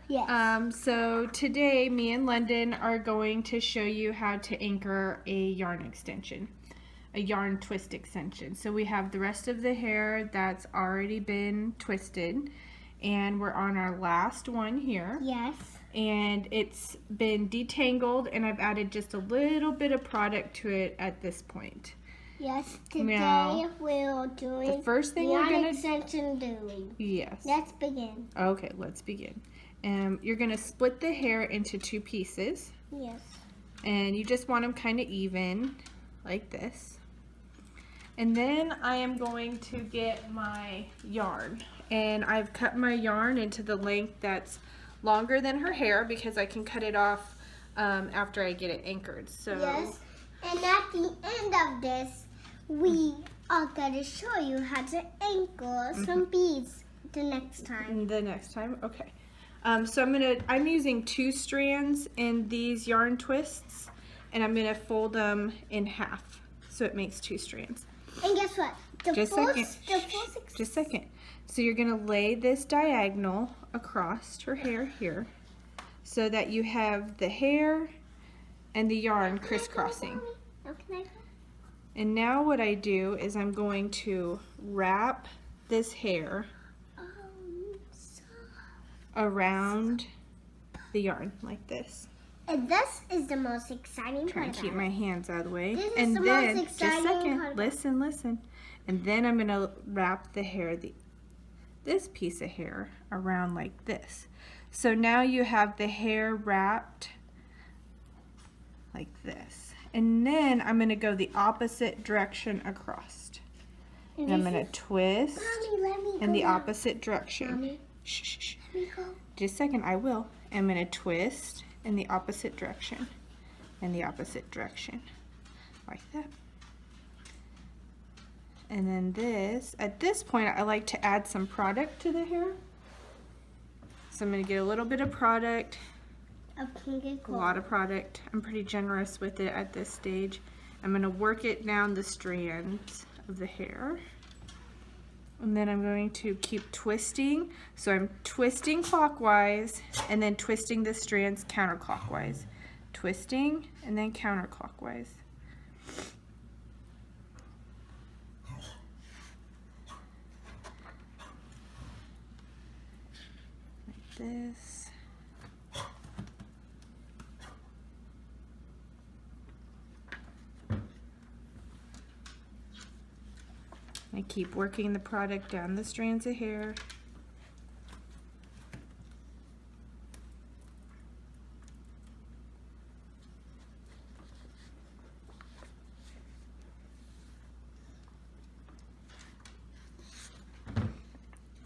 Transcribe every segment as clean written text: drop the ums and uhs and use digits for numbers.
Yes. So today me and London are going to show you how to anchor a yarn extension, a yarn twist extension. So we have the rest of the hair that's already been twisted, and we're on our last one here. Yes. And it's been detangled, and I've added just a little bit of product to it at this point. Yes. Today Now, we're doing the first thing we're yarn gonna extension doing. Yes. Let's begin. Okay, let's begin. You're gonna split the hair into two pieces. Yes. And you just want them kind of even, like this. And then I am going to get my yarn, and I've cut my yarn into the length that's longer than her hair because I can cut it off after I get it anchored. So yes. And at the end of this, we are going to show you how to anchor some beads the next time. The next time, okay. So I'm using 2 strands in these yarn twists, and I'm gonna fold them in half so it makes 2 strands. And guess what? Just a second. So you're gonna lay this diagonal across her hair here so that you have the hair and the yarn crisscrossing. And now what I do is I'm going to wrap this hair around the yarn like this. And this is the most exciting Try part. to keep my hands out of the way. This is And the then, most exciting just a second, part. listen. And then I'm gonna wrap the hair, this piece of hair around like this. So now you have the hair wrapped like this. And then I'm gonna go the opposite direction across. And I'm gonna twist in the opposite direction. Mommy, Shh. let me go. Just a second, I will. I'm gonna twist in the opposite direction, like that. And then at this point, I like to add some product to the hair. So I'm gonna get a little bit of product, a lot of product. I'm pretty generous with it at this stage. I'm gonna work it down the strands of the hair. And then I'm going to keep twisting. So I'm twisting clockwise and then twisting the strands counterclockwise. Twisting and then counterclockwise. Like this. I keep working the product down the strands of hair.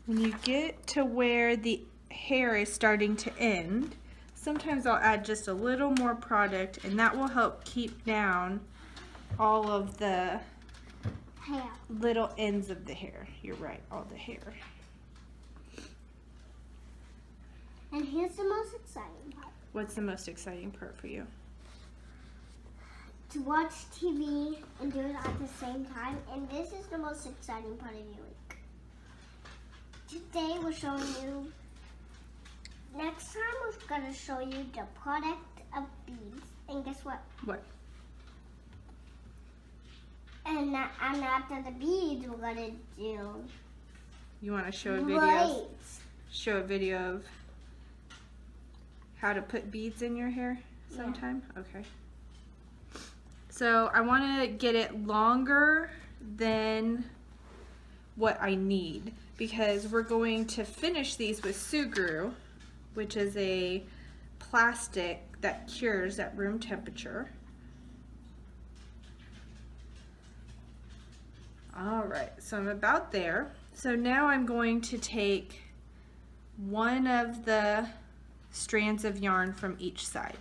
When you get to where the hair is starting to end, sometimes I'll add just a little more product, and that will help keep down all of the little ends of the hair. You're right, all the hair. And here's the most exciting part. What's the most exciting part for you? To watch TV and do it at the same time. And this is the most exciting part of your week. Today we're showing you, next time we're going to show you the product of beads. And guess what? What? And after the beads, we're gonna do. You want to show a video? Show a video of how to put beads in your hair sometime? Yeah. Okay. So I want to get it longer than what I need because we're going to finish these with Sugru, which is a plastic that cures at room temperature. Alright, so I'm about there. So now I'm going to take one of the strands of yarn from each side.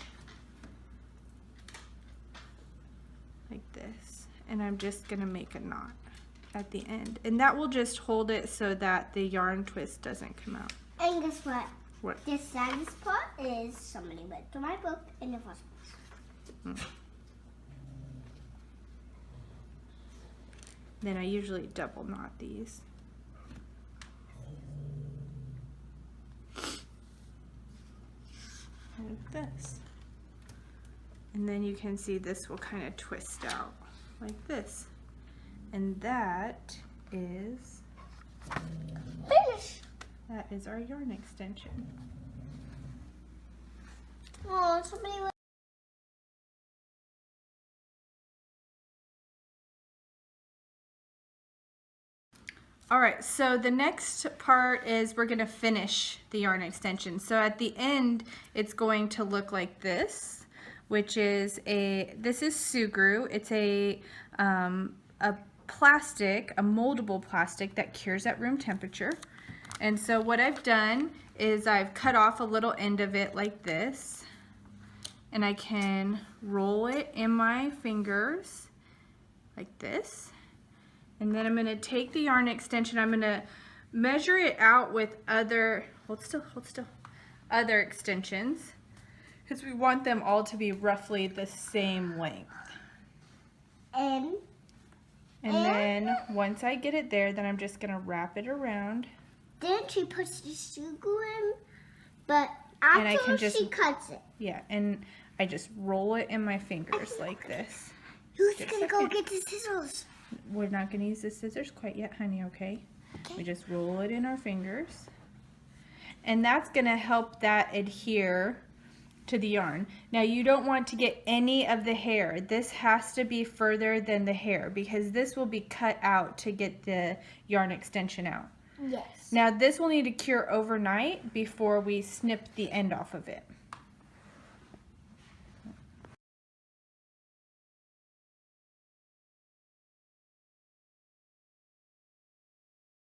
Like this. And I'm just going to make a knot at the end. And that will just hold it so that the yarn twist doesn't come out. And guess what? What? The saddest part is somebody went to my book in the first place. Then I usually double knot these. like this. And then you can see this will kind of twist out like this. And that is Finish. That is our yarn extension. Oh, somebody. All right, so the next part is we're going to finish the yarn extension. So at the end, it's going to look like this, which is this is Sugru. It's a plastic, a moldable plastic that cures at room temperature. And so what I've done is I've cut off a little end of it like this, and I can roll it in my fingers like this. And then I'm going to take the yarn extension, I'm going to measure it out with other, hold still, other extensions, because we want them all to be roughly the same length. And then once I get it there, then I'm just going to wrap it around. Then she puts the Sugru in, but after she cuts it. Yeah, and I just roll it in my fingers like this. Who's going to go get the scissors? We're not going to use the scissors quite yet, honey, okay? We just roll it in our fingers. And that's going to help that adhere to the yarn. Now you don't want to get any of the hair. This has to be further than the hair because this will be cut out to get the yarn extension out. Yes. Now this will need to cure overnight before we snip the end off of it.